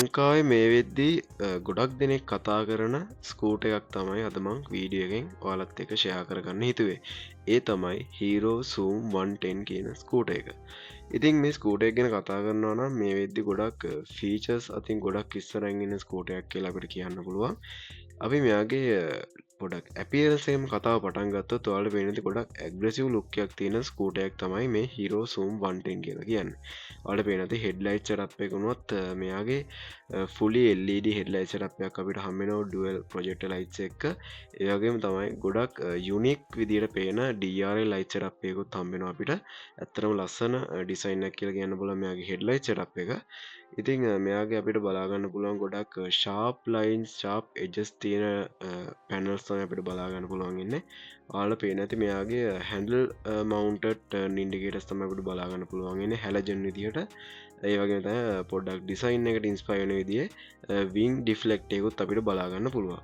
ලංකාවේ මේ වෙද්දී ගොඩක් දෙනෙක් කතා කරන ස්කූට එකක් තමයි අදමං වීඩියගෙන් ඔයාලත් එක ෂයා කරගන්න හිතුවේ. ඒ තමයි හීරෝ සූම් 110 කියන ස්කූට එක. ඉතින් මේ ස්කූට එක ගැන කතා කරනවා නම් මේ වෙද්දි ගොඩක් ෆීචර්ස් අතින් ගොඩක් ඉස්සරහින් ඉන්න ස්කූටයක් කියලා අපිට කියන්න පුළුවන්. අපි මෙයාගේ පොඩක් ඇපියරසේම කතාව පටන් ගත්තොත් ඔයාලට පේනද ගොඩක් ඇග්‍රෙසිව් ලුක්කයක් තියෙන ස්කූටයක් තමයි මේ හීරෝ සූම් 110 කියලා කියන්නේ. ඔයාලට පේනද හෙඩ්ලයිට් සෙටප් එක උනොත් මෙයාගේ fully LED හෙඩ්ලයිට් සෙටප් එකක් අපිට හම්බ වෙනවා ඩුවල් ප්‍රොජෙක්ටර් ලයිට්ස් එක්ක. ඒ වගේම තමයි ගොඩක් යුනික් විදියට පේන DRL ලයිට් සෙටප් එකකුත් හම්බ වෙනවා අපිට. ඇත්තටම ලස්සන ඩිසයින් එකක් කියලා කියන්න පුළුවන් මෙයාගේ හෙඩ්ලයිට් සෙටප් එක. ඉතින් මෙයාගේ අපිට බලාගන්න පුළුවන් ගොඩක් ශාප් ලයින්ස් ශාප් එජස් තියෙන පැනල්ස් තමයි අපිට බලාගන්න පුළුවන් ඉන්නේ. ඔයාලා පේන ඇති මෙයාගේ හැන්ඩල් මවුන්ටඩ් ඉන්ඩිකේටර්ස් තමයි අපිට බලාගන්න පුළුවන් ඉන්නේ හැලජන් විදියට. ඒ වගේම තමයි පොඩ්ඩක් ඩිසයින් එකට ඉන්ස්පයර් වෙන විදිහේ වින් ඩිෆ්ලෙක්ට් එකකුත් අපිට බලාගන්න පුළුවන්.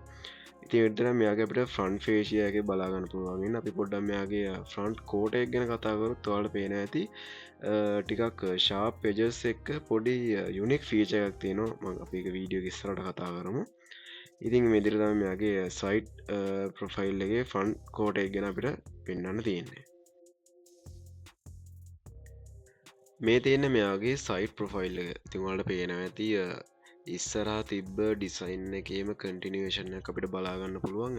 ඉතින් ඒ විතරක් මෙයාගේ අපිට ෆ්‍රන්ට් ෆේසියා එකේ බලාගන්න පුළුවන් ඉන්නේ. අපි පොඩ්ඩක් මෙයාගේ ෆ්‍රන්ට් කෝට් එක ගැන කතා කරොත් ඔයාලට පේන ඇති ටිකක් ශාප් එජස් එක්ක පොඩි යුනික් ෆීචර් එකක් තියෙනවා. මම අපි ඒක වීඩියෝ එක ඉස්සරහට කතා කරමු. ඉතින් මේ විදිහට තමයි මෙයාගේ සයිඩ් ප්‍රොෆයිල් එකේ ෆ්‍රන්ට් කෝට් එක ගැන අපිට පෙන්වන්න තියෙන්නේ. මේ තියෙන මෙයාගේ සයිඩ් ප්‍රොෆයිල් එක. ඉතින් ඔයාලට පේනවා ඇති ඉස්සරහා තිබ්බ ඩිසයින් එකේම කන්ටිනියුේෂන් එකක් අපිට බලාගන්න පුළුවන්.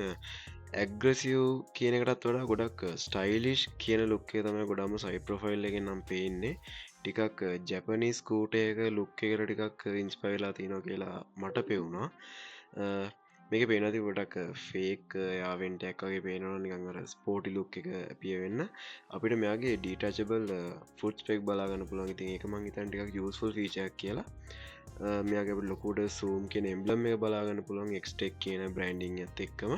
ඇග්‍රෙසිව් කියන එකටත් වඩා ගොඩක් ස්ටයිලිෂ් කියන ලුක් එක තමයි ගොඩක්ම සයිඩ් ප්‍රොෆයිල් එකෙන් නම් පේන්නේ. ටිකක් ජැපනීස් ස්කූට එක ලුක් එකට ටිකක් ඉන්ස්පයර් වෙලා තියෙනවා කියලා මට පෙවුණා. මේක පේනවා ඇති ගොඩක් ෆේක් යාවෙන්ට් එකක් වගේ පේනවා නිකන් අර ස්පෝටි ලුක් එක අපිය වෙන්න. අපිට මෙයාගේ ඩීටැචබල් ෆුට් ස්පෙක් බලා ගන්න පුළුවන්. ඉතින් ඒක මං හිතන්නේ ටිකක් යූස්ෆුල් ෆීචර් එකක් කියලා. මෙයාගේ අපිට ලොකුට සූම් කියන එම්බ්ලම් එක බලා ගන්න පුළුවන් X-Tech කියන බ්‍රෑන්ඩින් එකත් එක්කම.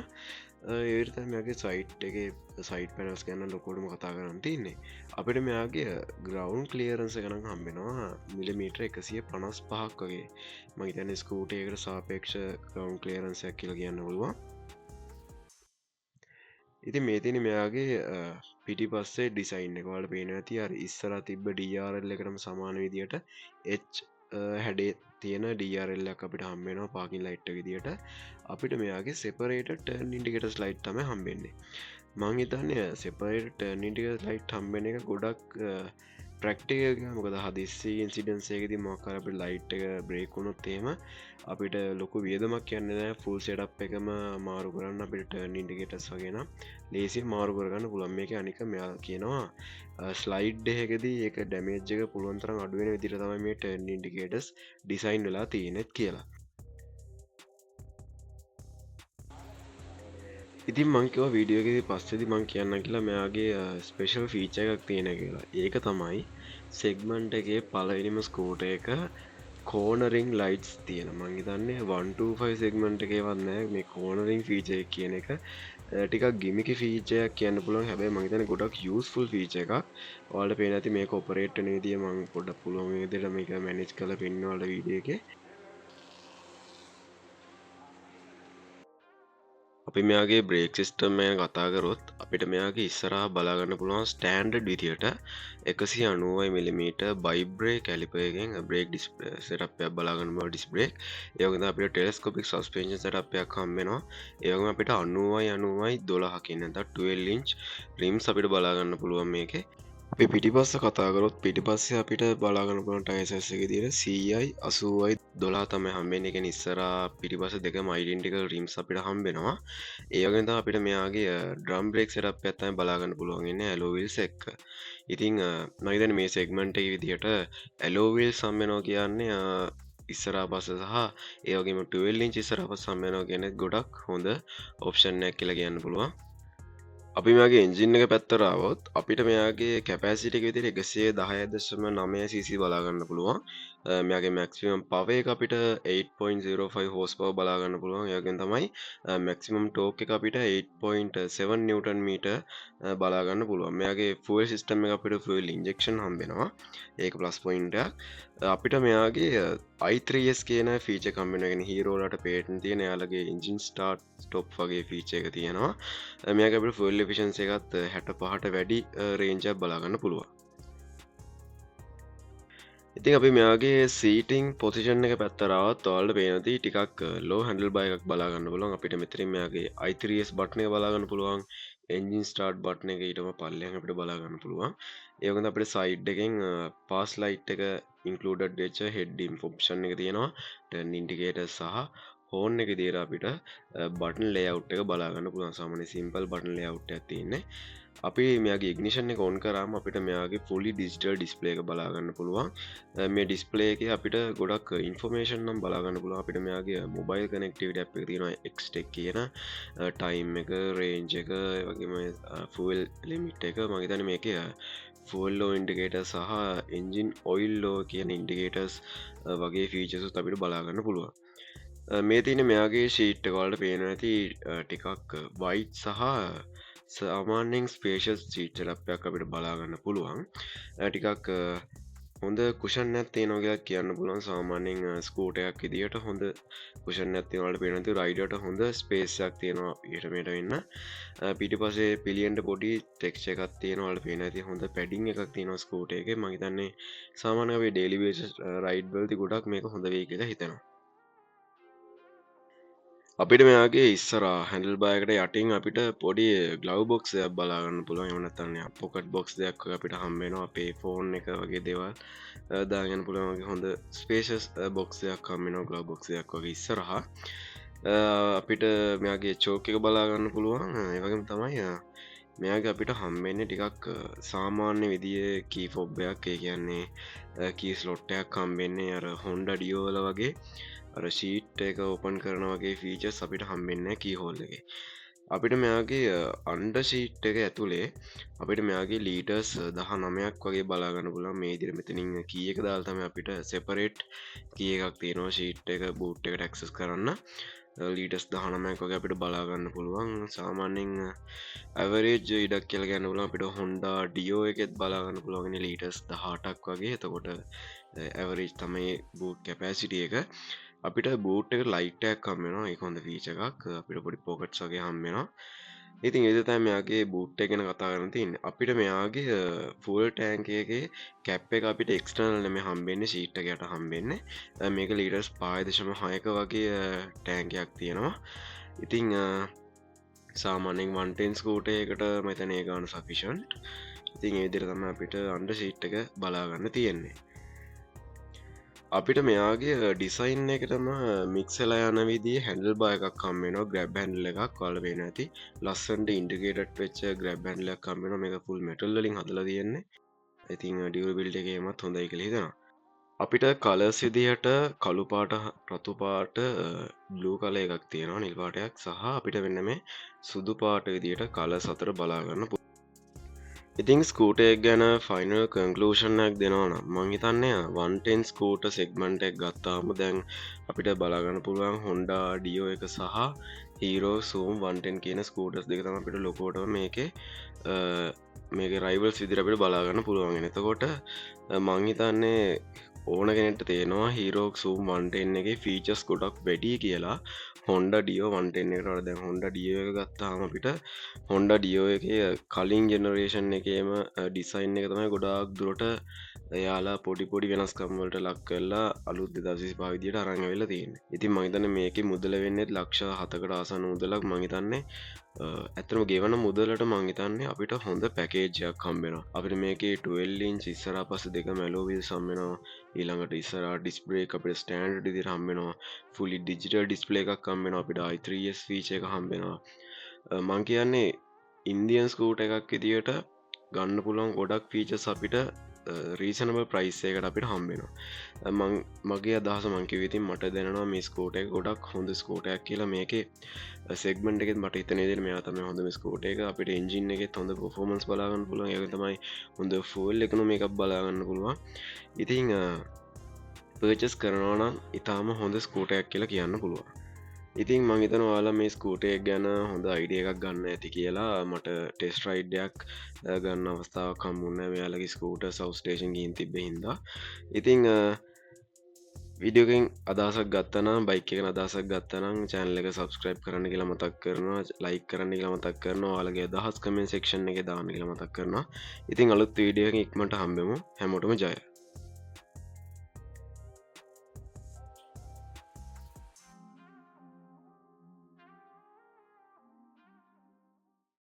ඒ විදිහට තමයි මෙයාගේ සයිට් එකේ සයිඩ් පැනල්ස් ගැන ලොකුටම කතා කරන්න තියෙන්නේ. අපිට මෙයාගේ ග්‍රවුන්ඩ් ක්ලියරන්ස් එක නම් හම්බ වෙනවා මිලිමීටර් 155ක් වගේ. මම හිතන්නේ ස්කූටර් එකකට සාපේක්ෂ ග්‍රවුන්ඩ් ක්ලියරන්ස් එකක් කියලා කියන්න පුළුවන්. ඉතින් මේ තියෙන්නේ මෙයාගේ පිටිපස්සේ ඩිසයින් එක. ඔයාලට පේනවා ඇති අර ඉස්සරහා තිබ්බ DRL එකටම සමාන විදියට H හැඩේ තියෙන DRL එකක් අපිට හම්බ වෙනවා පාකින් ලයිට් එක විදියට. අපිට මෙයාගේ සෙපරේටඩ් ටර්න් ඉන්ඩිකේටර්ස් ලයිට් තමයි හම්බෙන්නේ. මං හිතන්නේ සෙපරේටඩ් ටර්න් ඉන්ඩිකේටර්ස් ලයිට් හම්බෙන එක ගොඩක් ප්‍රැක්ටිකල් කියලා. මොකද හදිස්සි ඉන්සිඩන්ට්ස් එකකදී මොකක් හරි අපිට ලයිට් එක බ්‍රේක් වුණොත් එහෙම අපිට ලොකු වියදමක් යන්නේ නැහැ. ෆුල් සෙටප් එකම මාරු කරන්න අපිට ටර්න් ඉන්ඩිකේටර්ස් වගේ නම් ලේසියෙන් මාරු කරගන්න පුළුවන්. මේක අනික මෙයා කියනවා ස්ලයිඩ් එකකදී ඒක ඩැමේජ් එක පුළුවන් තරම් අඩු වෙන විදිහට තමයි මේ ටර්න් ඉන්ඩිකේටර්ස් ඩිසයින් වෙලා තියෙන්නේ කියලා. ඉතින් මං කිව්වා වීඩියෝ එකේදී පස්සේදී මං කියන්නම් කියලා මෙයාගේ ස්පෙෂල් ෆීචර් එකක් තියෙන කියලා. ඒක තමයි සෙග්මන්ට් එකේ පළවෙනිම ස්කූටර් එක කෝනරින් ලයිට්ස් තියෙන. මං හිතන්නේ 125 සෙග්මන්ට් එකේවත් නැහැ මේ කෝනරින් ෆීචර් එක කියන එක. ටිකක් ගිමිකි ෆීචර් එකක් කියන්න පුළුවන්. හැබැයි මං හිතන්නේ ගොඩක් යූස්ෆුල් ෆීචර් එකක්. ඔයාලට පේන ඇති මේක ඔපරේට් වෙන විදිය මං පොඩ්ඩක් පුළුවන් විදිහට මේක මැනේජ් කරලා පෙන්නනවා ඔයාලට වීඩියෝ එකේ. අපි මෙයාගේ බ්‍රේක් සිස්ටම් එක කතා කරොත් අපිට මෙයාගේ ඉස්සරහා බලාගන්න පුළුවන් ස්ටෑන්ඩඩ් විදියට 190mm බයි බ්‍රේක් කැලිපර් එකෙන් බ්‍රේක් සෙටප් එකක් බලාගන්න පුළුවන් ඩිස්ක් බ්‍රේක්. ඒ වගේම අපිට ටෙලස්කෝපික් සස්පෙන්ෂන් සෙටප් එකක් හම්බ වෙනවා. ඒ වගේම අපිට 90/12කින් නැත්නම් 12 inch rims අපිට බලාගන්න පුළුවන් මේකේ. අපි පිටිපස්ස කතා කරොත් පිටිපස්සේ අපිට බලාගන්න පුළුවන් ටයර් සයිස් එක විදියට CI 80/12 තමයි හම්බෙන්නේ. ඒ කියන්නේ ඉස්සරහා පිටිපස්ස දෙකම ඩෙන්ටිකල් රිම්ස් අපිට හම්බ වෙනවා. ඒ වගේම තමයි අපිට මෙයාගේ ඩ්‍රම් බ්‍රේක් සෙටප් එකක් තමයි බලාගන්න පුළුවන් ඉන්නේ ඇලෝ වීල්ස් එක්ක. ඉතින් මම හිතන්නේ මේ සෙග්මන්ට් එකේ විදියට ඇලෝ වීල්ස් හම්බ වෙනවා කියන්නේ ඉස්සරහා පස්ස සහ ඒ වගේම 12 inch ඉස්සරහා පස්ස හම්බ වෙනවා කියන්නේ ගොඩක් හොඳ ඔප්ෂන් එකක් කියලා කියන්න පුළුවන්. අපි මෙයාගේ එන්ජින් එක පැත්තට ආවොත් අපිට මෙයාගේ කැපැසිටි එක විදිහට 110.9cc බලා ගන්න පුළුවන්. මෙයාගේ මැක්සිමම් පවර් එක අපිට 8.05 හෝස් පවර් බලා ගන්න පුළුවන්. ඒ වගේම තමයි මැක්සිමම් ටෝක් එක අපිට 8.7 නිව්ටන් මීටර් බලා ගන්න පුළුවන්. මෙයාගේ ෆුවල් සිස්ටම් එක අපිට ෆුවල් ඉන්ජෙක්ෂන් හම්බ වෙනවා. ඒක ප්ලස් පොයින්ට් එකක්. අපිට මෙයාගේ i3s කියන ෆීචර් එක හම්බ වෙනවා. කියන්නේ හීරෝ වලට පේටන්ට් තියෙන එයාලගේ එන්ජින් ස්ටාර්ට් ස්ටොප් වගේ ෆීචර් එක තියෙනවා. මෙයාගේ අපිට ෆුවල් එෆිෂන්සි එකත් 65ට වැඩි රේන්ජ් එකක් බලා ගන්න පුළුවන්. ඉතින් අපි මෙයාගේ සීටිං පොසිෂන් එක පැත්තරාවත් ඔයාලට පේනති ටිකක් ලෝ හැන්ඩල් බය එකක් බලාගන්න පුළුවන් අපිට මෙතරින් මෙයාගේ i3s බට්න එක බලාගන්න පුළුවන් එන්ජින් ස්ටාර්ට් බට්න එක ඊටම පල්ලෙන් අපිට බලාගන්න පුළුවන් ඒකද අපිට සයිඩ් එකෙන් පාස් ලයිට් එක ඉන්කලඩඩ් වෙච්ච හෙඩ්ඩිම් ෆොප්ෂන් එක තියෙනවා ටර්න් ඉන්ඩිකේටර් සහ හෝන් එක දිර අපිට බටන් ලේවුට් එක බලාගන්න පුළුවන් සාමාන්‍ය සිම්පල් බටන් ලේවුට් එකක් තියෙන්නේ අපි මෙයාගේ ඉගනිෂන් එක ඔන් කරාම අපිට මෙයාගේ ෆුලි ඩිජිටල් ඩිස්පලේ එක බලාගන්න පුළුවන් මේ ඩිස්පලේ එක අපිට ගොඩක් ඉන්ෆර්මේෂන් නම් බලාගන්න පුළුවන් අපිට මෙයාගේ මොබයිල් කනෙක්ටිවිටි ඇප් එක තියෙනවා එක්ස්ටෙක් කියන ටයිම් එක රේන්ජ් එක වගේම ෆුවල් ලිමිට් එක මම හිතන්නේ මේකේ ෆුවල් ලෝ ඉන්ඩිකේටර් සහ එන්ජින් ඔයිල් ලෝ කියන ඉන්ඩිකේටර්ස් වගේ ෆීචර්ස් අපිට බලාගන්න පුළුවන් මේ තියෙන මෙයාගේ ෂීට් එක වලට පේනවා ඇති ටිකක් වයිට් සහ සාමාන්‍යෙන් ස්පේෂස් සීට් ලප්යක් අපිට බලාගන්න පුළුවන් ටිකක් හොඳ කුෂන් ඇත්තේ නොගයක් කියන්න පුළුවන් සාමාන්‍යෙන් ස්කූටයක් ඉදිට හොඳ කුෂන් ඇතිවලට පෙනති රයිඩට හොඳ ස්පේසයක් තියෙනවා ඉටමට වෙන්න පිටි පසේ පිළියන්ට පොඩි ටෙක්ෂ එකක් තියෙනවල පේන ඇති හොඳ පැඩිං එකක් තියෙන ස්කූට එක මහිතන්නේ සාමානවේ ඩේලිවේශ රයිඩ් බල්ති ගොඩක් මේක හොඳ වේ කියලා හිතෙනවා අපිට මෙයාගේ ඉස්සර හැඩල් බයකට යටින් අපිට පොඩි ගලව් බොක්ස් දෙයක් බලාගන්න පුළුවන් එමනත්තන්නේ පොකට් බොක්ස් දෙයක් අපිට හම්බෙනවා අපේ ෆෝන් එක වගේ දේවල් දාගන්න පුළුවන්ගේ හොඳ ස්පේෂස් බොක්ස් දෙයක් හම්බෙනවා ගලව් බොක්ස් දෙයක් වගේ ඉස්සරහ අපිට මෙයාගේ චෝක එක බලාගන්න පුළුවන් ඒවගේම තමයි මෙයාගේ අපිට හම්බෙන්නේ ටිකක් සාමාන්‍ය විදිිය කී ෆොබ්බයක් ඒ කියන්නේ කී ස්ලොට්ටයක් හම්බෙන්නේ අර හොන්ඩ ඩියෝල වගේ ශීට් එක ඕපන් කරන වගේ ෆීචස් අපිට හම්බෙන්න කී හෝල් එක අපිට මෙයාගේ අන්ඩ ශීට් එක ඇතුළේ අපිට මෙයාගේ ලීටර්ස් 19ක් වගේ බලාගන්න පුලන් මේ දිර මෙතනින් කිය එක දාල්තම අපිට සෙපරේට් කිය එකක් තියෙනවා ශීට් එක බූට් එකට ක්සස් කරන්න ලීටස් 19ක් වගේ අපිට බලාගන්න පුළුවන් සාමාන්‍යෙන් ඇවරේජ් ඉඩක් කියල ගැනවල අපිට හොන්ඩා ඩියෝ එකෙත් බලාගන්න පුළුවගෙන ලීටස් 18ක් වගේ එතකොට ඇවරේජ් තමයි බූට් කැපෑසිටිය එක අපිට බූට් එක ලයිට්ටයක් කම්මෙනවා එක හොඳ ෆීච එකක් අපිට පොඩි පෝකට්ස් වගේ හම්බෙනවා ඉතින් එදතයි මෙයාගේ බූට් එක ගැන කතා කරන තින් අපිට මෙයාගේ ෆුල් ටෑන්කගේ කැප් එක අපිට එක්ස්ටර්නල් නෙම හම්බෙන්නේ ශීට්ට ගැට හම්බෙන්නේ මේක ලීටර්ස් පායදශම හයක වගේ ටෑන්කයක් තියෙනවා ඉතිං සාමානෙන් වන්ටෙන්ස් කූට එකට මෙතනේ ගානු සෆිෂන්ට් ඉතින් ඒදිර තම අපිට අන්ඩ ශීට් එක බලාගන්න තියෙන්නේ අපිට මෙයාගේ ඩිසයින් එකටම මික්සලා යන විදි හැඩල් බා එකක් කම්මෙනවා ග්‍රැබ් හැන්ඩල එකක් වල වෙන ඇති ලස්සන්ට ඉන්ටිගේට් වෙච්ච ග්‍රැබ් හැන්ඩලක් කම්මෙන මේ ෆුල් මෙටල්ලින් හදල තියෙන්නේ ඉතින් ඩියවර් බිල්ට එකමත් හොඳයි කළ හිතෙනවා අපිට කලස් විදිහට කළුපාට රතුපාට බ්ලූ කල එකක් තියෙනවා නිල්පාටයක් සහ අපිට වෙන්න මේ සුදු පාට විදිහට කල සතර බලාගන්න ඉතිං ස්කූටයක් ගැන ෆයිනල් කංකලූෂණයක් දෙනවන මංහිතන්නේ වන්ටෙන් ස්කූට සෙක්මන්ට එක් ගත්තාම දැන් අපිට බලාගන්න පුළුවන් හොන්ඩා ඩියෝ එක සහ හීරෝ සූම් වන්ටෙන් කියන ස්කූටස් දෙක තම අපිට ලොකෝට මේක මේක රයිවල්ස් විදිරපිට බලාගන්න පුළුවන්ගෙන එතකොට මංහිතන්නේ ඕන කෙනෙට තේනවා හීරෝක් සූම් වන්ටෙන් එක ෆීචස් ගොඩක් වැඩි කියලා හොන්ඩ ඩියෝ වන්ටෙන් එකට දැ හොන්ඩ ඩියෝ එක ගත්තාම අපිට හොන්ඩ ඩියෝ එක කලින් ජෙනරේෂන් එකේම ඩිසයින් එක තමයි ගොඩාක් දුරට එයාලා පොඩි වෙනස්කම්වලට ලක් කරලා අලුත් දෙදසි පාවිදියට අරඟ වෙලා තියෙන ඉතින් මහිතන මේක මුදල වෙන්නෙත් ලක්ෂ හතකට ආසන මුදලක් මහිතන්නේ ඇතරම ගෙවන මුදලට මංහිතන්නේ අපිට හොඳ පැකේජයක් කම්බෙන අපිට මේක 12ඉන් ඉස්සර පස දෙක මැලෝවිල් සම්මෙනවා ඊළඟට ඉස්සර ඩිස්ප්‍රේ අපිට ස්ටෑන්ඩ් ඉදිරි හම්බෙනවා ෆුලි ඩිජිටල් ඩිස්පලේ එකක් කම්බෙන අපිට i3s ෆීච එක හම්බෙනවා මං කියන්නේ ඉන්දියන් ස්කූට එකක් ඉදිට ගන්න පුළුවන් ගොඩක් ෆීචස් අපිට රීසනබ ප්‍රයිස්සයකට අපිට හම්බෙනවා මගේ අදහස මංකිවිතින් මට දෙනවා මේ ස්කෝට එක ගොඩක් හොඳ ස්කෝටයක් කියලා මේක සෙක්මට එකෙත් මට හිතනේද මේ තම හොඳ ස්කෝට එක අපිට එන්ජින් එක හොඳ පොෆෝමන්ස් බලාගන්න පුළුවන් ඒ තමයි හොඳ ෆෝල් එකනු මේ එකක් බලාගන්න පුළුවන් ඉතිං පර්චස් කරනවනම් ඉතාම හොඳ ස්කෝටයක් කියලා කියන්න පුළුවන් ඉතින් මංහිතන වාලා මේ ස්කූටයක් ගැන හොඳ අයිඩිය එකක් ගන්න ඇති කියලා මට ටෙස් රයිඩ්ඩයක් ගන්න අවස්ථාව කම්මුන්න මෙයාලගේ ස්කූට සවස්ටේෂන් ගීන් තිබෙ හින්දා ඉතිං විඩියෝකෙන් අදසක් ගත්තනම් බයික එක අදසක් ගත්තනම් චැනල එක සබස්ක්‍රයිබ් කරන්න කියලා මතක් කරනවා ලයික් කරන්න කියලා මතක් කරනවා ඔයාලගේ අදහස් කමෙන්ට් සෙක්ෂන් එක දාන්න කියලා මතක් කරනවා ඉතින් අලුත් වීඩියෝ එකකින් ඉක්මනට හම්බෙමු හැමෝටම ජය